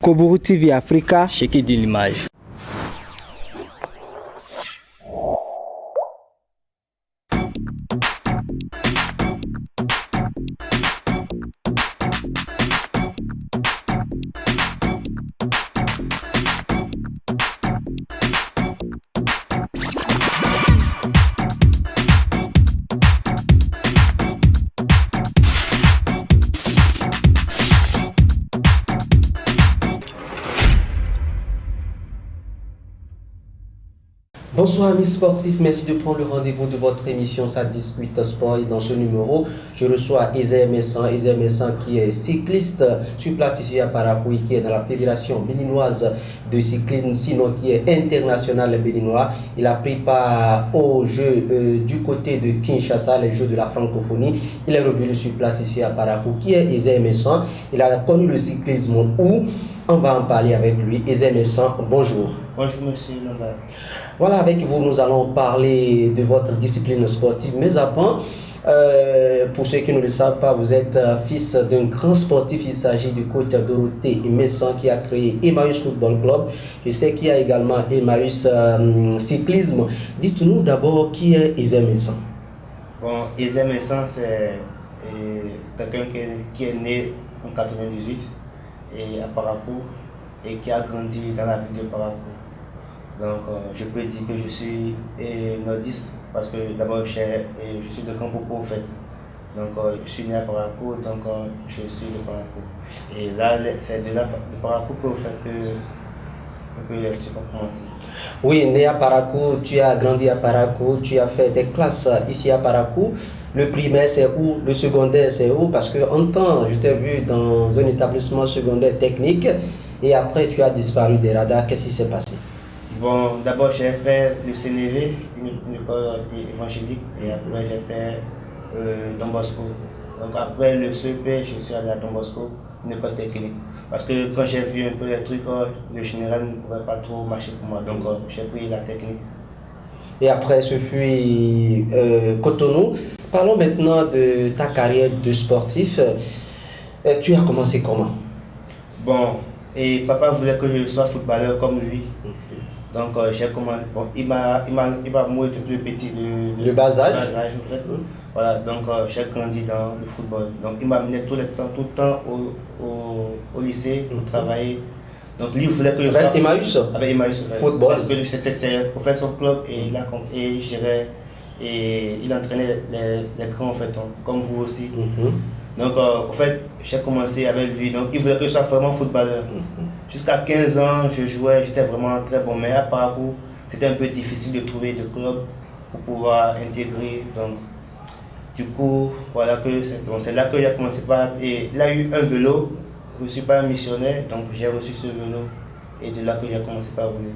Kobourou TV Africa, Cheikh dit l'image. Bonsoir amis sportifs, merci de prendre le rendez-vous de votre émission Ça discute sport. Et dans ce numéro, je reçois Isaiah Messan qui est cycliste sur place ici à Parakou, qui est dans la fédération béninoise de cyclisme, sinon qui est international béninois. Il a pris part aux Jeux du côté de Kinshasa, les Jeux de la francophonie. Il est revenu sur place ici à Parakou. Qui est Isaiah Messan? Il a connu le cyclisme où? On va en parler avec lui. Isaiah Messan, bonjour. Bonjour monsieur Nanda. Voilà, avec vous, nous allons parler de votre discipline sportive. Mais avant, pour ceux qui ne le savent pas, vous êtes fils d'un grand sportif. Il s'agit du coach Dorothée Messan qui a créé Emmaüs Football Club. Je sais qu'il y a également Emmaüs Cyclisme. Dites-nous d'abord qui est Isaiah Messan. Bon, Isaiah Messan, c'est quelqu'un qui est né en 98 et à Parakou et qui a grandi dans la ville de Parakou. Donc, je peux dire que je suis nordiste parce que d'abord je suis de Campopo en fait. Donc, je suis né à Parakou, donc je suis de Parakou. Et là, c'est de Parakou que tu vas commencer. Oui, né à Parakou, tu as grandi à Parakou, tu as fait tes classes ici à Parakou. Le primaire c'est où? Le secondaire c'est où? Parce que en temps, je t'ai vu dans un établissement secondaire technique et après tu as disparu des radars. Qu'est-ce qui s'est passé? Bon, d'abord j'ai fait le CNV, une école évangélique, et après j'ai fait Don Bosco. Donc après le CEP, je suis allé à Don Bosco, une école technique. Parce que quand j'ai vu un peu les trucs, le général ne pouvait pas trop marcher pour moi, donc j'ai pris la technique. Et après ce fut Cotonou. Parlons maintenant de ta carrière de sportif. Tu as commencé comment? Bon, et papa voulait que je sois footballeur comme lui. Donc j'ai commencé, bon, il m'a mouillé depuis le petit, le bas âge en fait. Voilà, donc j'ai grandi dans le football. Donc il m'amenait tout le temps au lycée pour travailler. Donc lui voulait que je sois avec Emmaüs football. Parce que c'est pour faire son club et il gérait et il entraînait les grands en fait, comme vous aussi. Donc en fait j'ai commencé avec lui, donc il voulait que je sois vraiment footballeur. Jusqu'à 15 ans, je jouais, j'étais vraiment très bon, mais à Parakou, c'était un peu difficile de trouver de club pour pouvoir intégrer. Donc, du coup, voilà que c'est là que j'ai commencé par. Et il a eu un vélo, je ne suis pas un missionnaire, donc j'ai reçu ce vélo, et de là que j'ai commencé par rouler.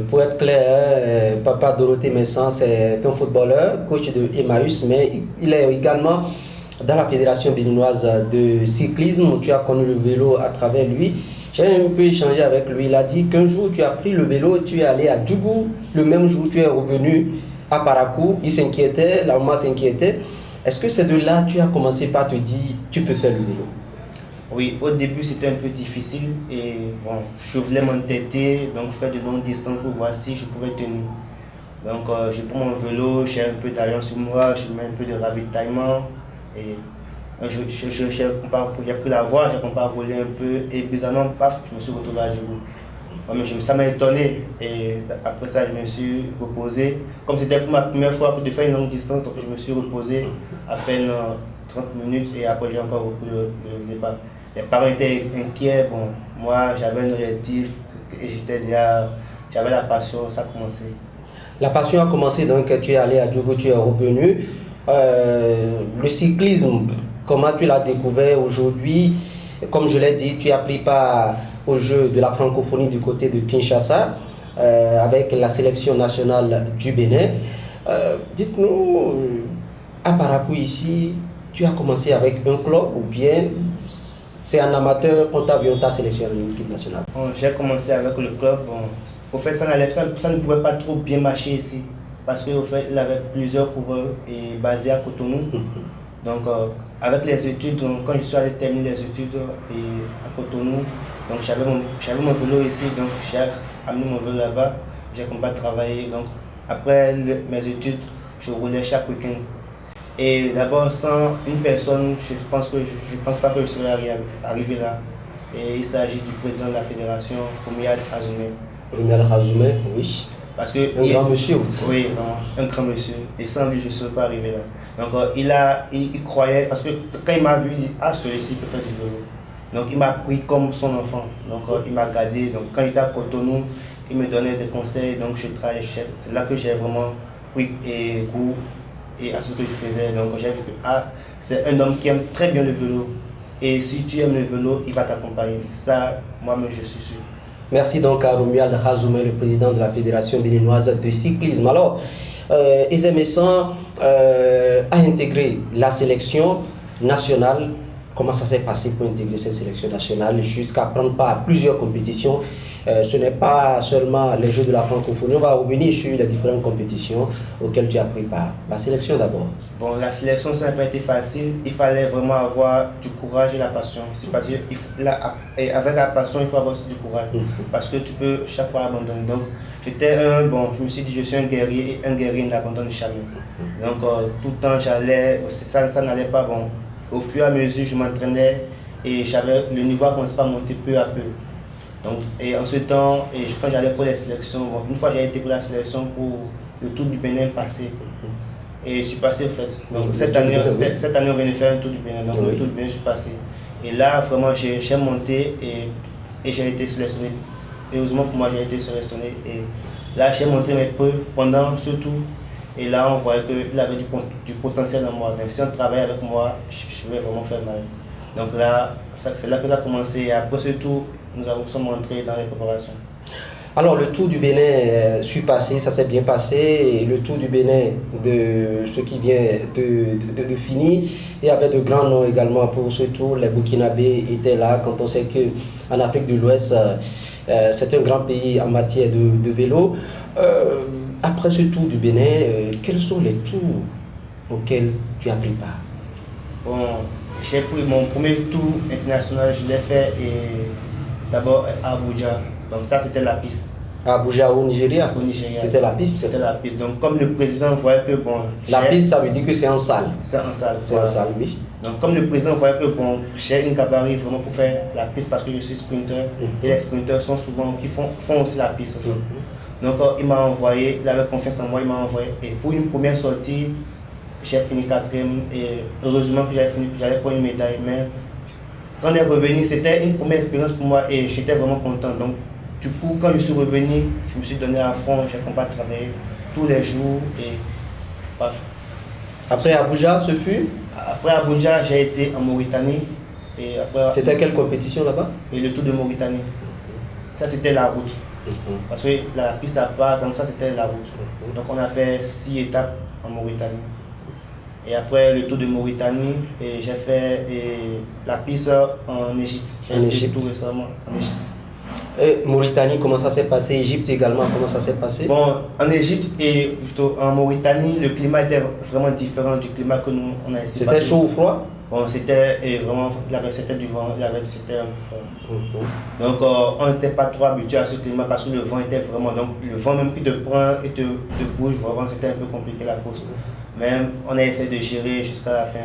Pour être clair, papa Dorothée Messan, c'est un footballeur, coach de Emmaüs, mais il est également dans la fédération béninoise de cyclisme. Tu as connu le vélo à travers lui. J'ai un peu échangé avec lui. Il a dit qu'un jour tu as pris le vélo, tu es allé à Djougou. Le même jour tu es revenu à Parakou. Il s'inquiétait, la maman s'inquiétait. Est-ce que c'est de là que tu as commencé par te dire tu peux faire le vélo? Oui, au début c'était un peu difficile et bon, je voulais m'entêter, donc faire de longues distances pour voir si je pouvais tenir. Donc je prends mon vélo, j'ai un peu d'argent sur moi, je mets un peu de ravitaillement. Et j'ai pris la voie, j'ai commencé à rouler un peu et bizarrement, paf, je me suis retrouvé à Djougou. Ça m'a étonné et après ça, je me suis reposé. Comme c'était pour ma première fois de faire une longue distance, donc je me suis reposé à peine 30 minutes et après j'ai encore repris le départ. Les parents étaient inquiets, bon, moi j'avais un objectif et j'avais la passion, ça a commencé. La passion a commencé, donc tu es allé à Djougou, tu es revenu. Le cyclisme, comment tu l'as découvert aujourd'hui? Comme je l'ai dit, tu as pris part aux Jeux de la francophonie du côté de Kinshasa avec la sélection nationale du Bénin. Dites-nous, à Parakou ici, tu as commencé avec un club ou bien c'est un amateur qu'on t'a sélectionné en équipe nationale? Bon, j'ai commencé avec le club. Bon, au fait, ça ne pouvait pas trop bien marcher ici. Parce qu'au fait, il avait plusieurs coureurs et basés à Cotonou. Donc, avec les études, donc, quand je suis allé terminer les études à Cotonou, donc j'avais mon vélo ici, donc j'ai amené mon vélo là-bas, j'ai commencé à travailler. Donc, après mes études, je roulais chaque week-end. Et d'abord, sans une personne, je pense pas que je serais arrivé là. Et il s'agit du président de la fédération, Oumiad Azoumé. Oumiad Azoumé, oui. Parce que un grand monsieur aussi. Oui, non, un grand monsieur. Et sans lui, je ne serais pas arrivé là. Donc, il croyait, parce que quand il m'a vu, il dit, ah, celui-ci peut faire du vélo. Donc, il m'a pris comme son enfant. Donc, il m'a gardé. Donc, quand j'étais à Cotonou, il me donnait des conseils. Donc, je travaillais. C'est là que j'ai vraiment pris goût à ce que je faisais. Donc, j'ai vu que c'est un homme qui aime très bien le vélo. Et si tu aimes le vélo, il va t'accompagner. Ça, moi-même, je suis sûr. Merci donc à Oumiad Azoumé, le président de la Fédération béninoise de cyclisme. Alors, Aizé Messan a intégré la sélection nationale. Comment ça s'est passé pour intégrer cette sélection nationale jusqu'à prendre part à plusieurs compétitions? Ce n'est pas seulement les Jeux de la francophonie, on va revenir sur les différentes compétitions auxquelles tu as pris part. La sélection d'abord. Bon, la sélection, ça n'a pas été facile. Il fallait vraiment avoir du courage et la passion. C'est parce que avec la passion, il faut avoir aussi du courage. Parce que tu peux chaque fois abandonner. Donc, je me suis dit, je suis un guerrier et un guerrier n'abandonne jamais. Donc, tout le temps, ça n'allait pas bon. Au fur et à mesure, je m'entraînais et le niveau a commencé à monter peu à peu. Donc, et en ce temps, quand j'allais pour les sélections, une fois j'ai été pour la sélection pour le Tour du Bénin passé. Et je suis passé en fait. Donc, cette année, on vient de faire un Tour du Bénin. Donc, le Tour du Bénin, je suis passé. Et là, vraiment, j'ai monté et j'ai été sélectionné. Et heureusement pour moi, j'ai été sélectionné. Et là, j'ai montré mes preuves pendant ce tour. Et là, on voyait qu'il avait du potentiel en moi. Donc, si on travaillait avec moi, je vais vraiment faire mal. Donc là, c'est là que ça a commencé. Et après ce tour, nous sommes entrés dans les préparations. Alors, le Tour du Bénin, suis passé, ça s'est bien passé. Et le Tour du Bénin, de ce qui vient de finir, il y avait de grands noms également pour ce tour. Les Burkinabés étaient là. Quand on sait qu'en Afrique de l'Ouest, c'est un grand pays en matière de vélo. Après ce Tour du Bénin, quels sont les tours auxquels tu as pris part? Bon, j'ai pris mon premier tour international, je l'ai fait d'abord à Abuja. Donc ça, c'était la piste. À Abuja, au Nigeria? Au Nigeria. C'était la piste? C'était la piste. Donc comme le président voyait que bon... La piste, ça veut dire que c'est en salle? C'est en salle. C'est en salle, oui. Donc comme le président voyait que bon, j'ai une gabarit vraiment pour faire la piste parce que je suis sprinter. Et les sprinters sont souvent qui font aussi la piste. Donc il m'a envoyé, il avait confiance en moi, il m'a envoyé. Et pour une première sortie, j'ai fini 4e et heureusement que j'allais prendre une médaille. Mais quand on est revenu, c'était une première expérience pour moi et j'étais vraiment content. Donc du coup, quand je suis revenu, je me suis donné à fond, j'ai commencé à travailler tous les jours et paf. Après Abuja, ce fut? Après Abuja, j'ai été en Mauritanie. C'était quelle compétition là-bas? Et le Tour de Mauritanie. Ça, c'était la route. Parce que la piste à part, donc ça, c'était la route. Donc on a fait 6 étapes en Mauritanie. Et après le Tour de Mauritanie, j'ai fait la piste en Égypte. En Égypte. Tout récemment en Égypte. Et Mauritanie, comment ça s'est passé? Égypte également, comment ça s'est passé? Bon, en Égypte et plutôt en Mauritanie, le climat était vraiment différent du climat que nous on a ici. C'était chaud ou froid? Bon, c'était vraiment, c'était du vent, c'était un peu froid. Donc on n'était pas trop habitué à ce climat parce que le vent était vraiment, donc le vent même qui te prend et te bouge, vraiment c'était un peu compliqué la course. Mais on a essayé de gérer jusqu'à la fin.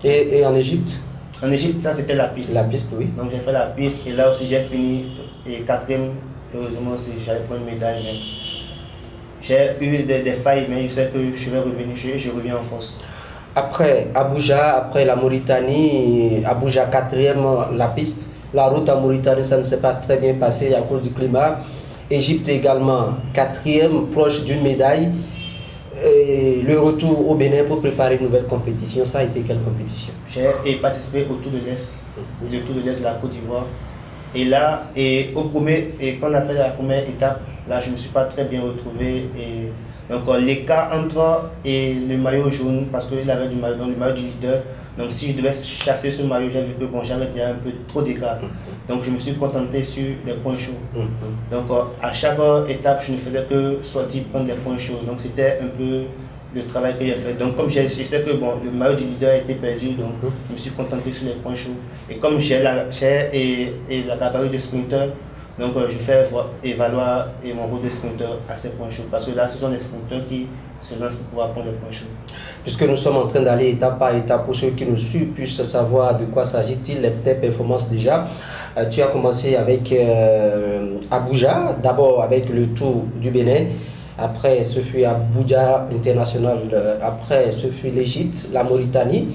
Et en Égypte? En Égypte, ça c'était la piste. La piste, oui. Donc j'ai fait la piste et là aussi j'ai fini 4e. Heureusement, j'allais prendre une médaille. Mais j'ai eu des failles, mais je sais que je vais revenir, je reviens en force. Après Abuja, après la Mauritanie, Abuja 4e, la piste, la route à Mauritanie, ça ne s'est pas très bien passé à cause du climat. Égypte également 4e, proche d'une médaille. Et le retour au Bénin pour préparer une nouvelle compétition, ça a été quelle compétition? J'ai participé au Tour de l'Est, le Tour de l'Est de la Côte d'Ivoire. Et là, quand on a fait la première étape, là je ne me suis pas très bien retrouvé. Et donc l'écart entre le maillot jaune, parce qu'il avait du maillot, donc le maillot du leader. Donc si je devais chasser ce maillot, j'ai vu que bon, j'avais déjà un peu trop d'écart. Donc je me suis contenté sur les points chauds. Donc à chaque étape, je ne faisais que sortir prendre les points chauds. Donc c'était un peu le travail que j'ai fait. Donc comme je sais que bon, le maillot du leader a été perdu, donc je me suis contenté sur les points chauds. Et comme j'ai la gabarit de sprinter, donc je fais évaluer mon rôle de sprinter à ces points chauds. Parce que là, ce sont les sprinters qui se lancent pour pouvoir prendre les points chauds. Puisque nous sommes en train d'aller étape par étape pour ceux qui nous suivent puissent savoir de quoi s'agit-il, tes performances déjà. Tu as commencé avec Abuja, d'abord avec le Tour du Bénin. Après, ce fut Abuja International. Après, ce fut l'Égypte, la Mauritanie.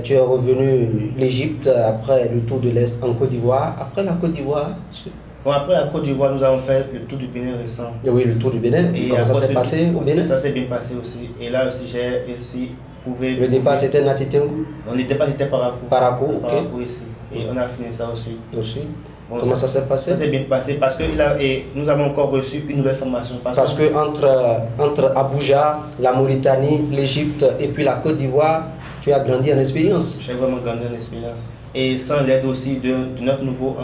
Tu es revenu l'Égypte après le Tour de l'Est en Côte d'Ivoire. Après la Côte d'Ivoire. Bon, après la Côte d'Ivoire, nous avons fait le Tour du Bénin récent. Oui, le Tour du Bénin. Et comment ça s'est passé au Bénin? Ça s'est bien passé aussi. Et là aussi, j'ai aussi prouvé. Le départ, c'était Natitengu? Le départ, c'était Parakou. Parakou, ok. Parakou ici. Et on a fini ça aussi. Bon, comment ça s'est passé? Ça s'est bien passé parce que nous avons encore reçu une nouvelle formation. Parce que entre Abuja, la Mauritanie, l'Égypte et puis la Côte d'Ivoire, tu as grandi en expérience. J'ai vraiment grandi en expérience. Et sans l'aide aussi de notre nouveau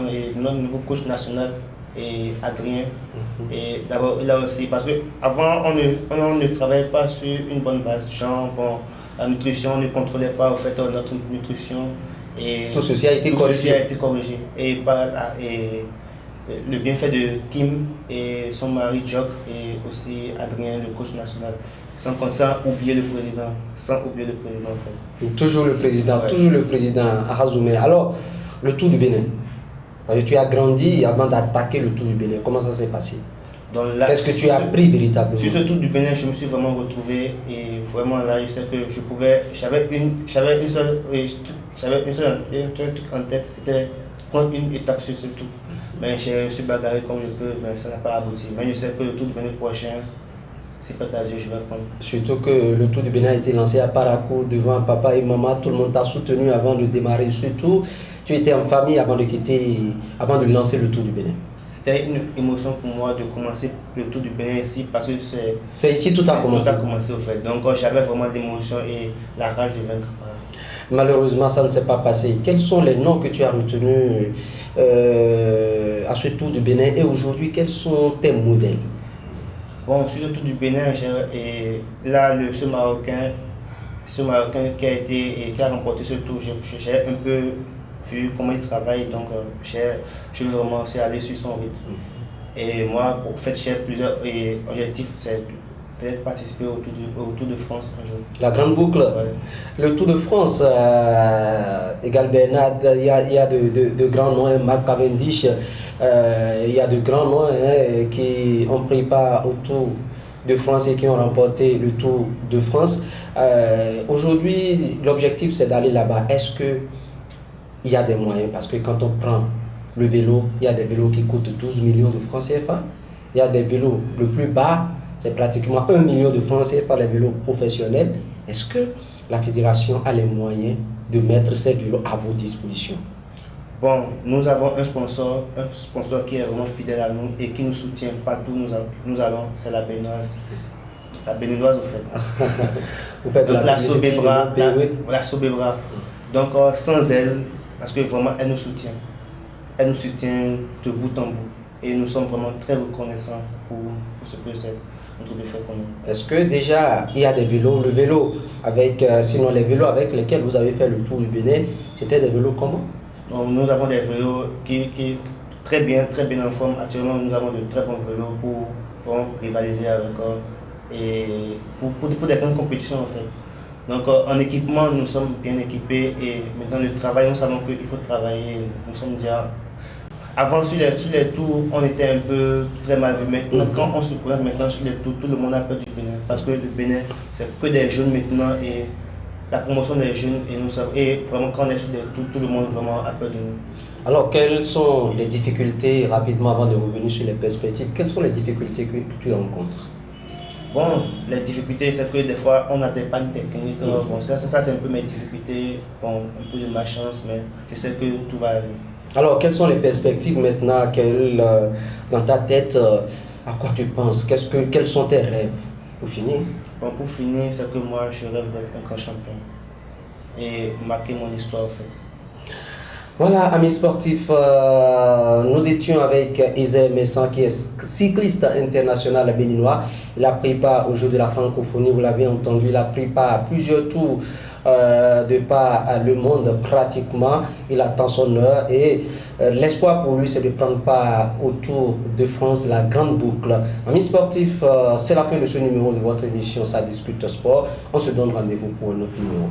coach national, et Adrien. Et d'abord, là aussi, parce qu'avant, on ne travaillait pas sur une bonne base. Genre, bon, la nutrition, on ne contrôlait pas au fait notre nutrition. Et tout ceci a été corrigé. Et le bienfait de Kim et son mari Jock et aussi Adrien, le coach national. Sans oublier le président. Sans oublier le président en fait. Toujours le président, ouais. Toujours le président Arazoumé. Alors, le Tour du Bénin. Tu as grandi avant d'attaquer le Tour du Bénin. Comment ça s'est passé? Qu'est-ce que tu as appris véritablement? Sur ce Tour du Bénin, je me suis vraiment retrouvé et vraiment là, je sais que je pouvais. J'avais une seule truc en tête, c'était prendre une étape sur ce tour. Mais je suis bagarré comme je peux, mais ça n'a pas abouti. Mais je sais que le Tour du Bénin prochain, c'est pas à Dieu, je vais prendre. Surtout que le Tour du Bénin a été lancé à Parakou devant papa et maman. Tout le monde t'a soutenu avant de démarrer ce tour. Tu étais en famille avant de lancer le Tour du Bénin. C'était une émotion pour moi de commencer le Tour du Bénin ici parce que c'est ici tout a commencé. Tout a commencé au fait. Donc j'avais vraiment l'émotion et la rage de vaincre. Malheureusement, ça ne s'est pas passé. Quels sont les noms que tu as retenus à ce Tour du Bénin et aujourd'hui, quels sont tes modèles? Bon, sur le Tour du Bénin, là, ce Marocain qui a remporté ce tour, j'ai un peu vu comment il travaille, donc je veux vraiment aussi aller sur son rythme. Et moi, en fait, j'ai plusieurs objectifs, c'est peut-être participer au Tour de France un jour. La grande boucle, ouais. Le Tour de France, Égal Bernard, il y a de grands noms, Marc Cavendish, il y a de grands noms qui ont pris part au Tour de France et qui ont remporté le Tour de France. Aujourd'hui, l'objectif c'est d'aller là-bas. Est-ce qu'il y a des moyens? Parce que quand on prend le vélo, il y a des vélos qui coûtent 12 millions de francs CFA. Il y a des vélos, le plus bas, c'est pratiquement 1 million de francs CFA, les vélos professionnels. Est-ce que la fédération a les moyens de mettre ces vélos à vos dispositions? Bon, nous avons un sponsor qui est vraiment fidèle à nous et qui nous soutient partout où nous allons, c'est la Béninoise. La Béninoise, au fait. Donc la Sobebra. Donc sans elle, parce que vraiment elle nous soutient. Elle nous soutient de bout en bout. Et nous sommes vraiment très reconnaissants pour ce que c'est notre défi pour nous. Est-ce que déjà il y a des vélos, sinon les vélos avec lesquels vous avez fait le Tour du Bénin, c'était des vélos comment? Donc, nous avons des vélos qui très bien en forme. Actuellement, nous avons de très bons vélos pour rivaliser avec et pour des grandes compétitions en fait. Donc en équipement, nous sommes bien équipés et maintenant le travail, nous savons qu'il faut travailler. Nous sommes déjà... Avant sur les tours, on était un peu très mal vu. Maintenant, quand on se présente maintenant sur les tours, tout le monde a peur du Bénin. Parce que le Bénin, c'est que des jeunes maintenant et la promotion des jeunes et vraiment quand on est sur les tours, tout le monde vraiment a peur de nous. Alors, quelles sont les difficultés, rapidement avant de revenir sur les perspectives, quelles sont les difficultés que tu rencontres? Bon, les difficultés, c'est que des fois, on a des pannes techniques. Bon, ça c'est un peu mes difficultés, bon, un peu de ma chance, mais je sais que tout va aller. Alors, quelles sont les perspectives maintenant dans ta tête, à quoi tu penses? Quels sont tes rêves pour finir? Bon, pour finir, c'est que moi, je rêve d'être un grand champion et marquer mon histoire, en fait. Voilà, amis sportifs, nous étions avec Isaïe Messan qui est cycliste international béninois. Il a pris part au Jeu de la francophonie, vous l'avez entendu, il a pris part à plusieurs tours de par le monde pratiquement. Il attend son heure et l'espoir pour lui c'est de prendre part au Tour de France, la grande boucle. Amis sportifs, c'est la fin de ce numéro de votre émission Ça discute sport. On se donne rendez-vous pour un autre numéro.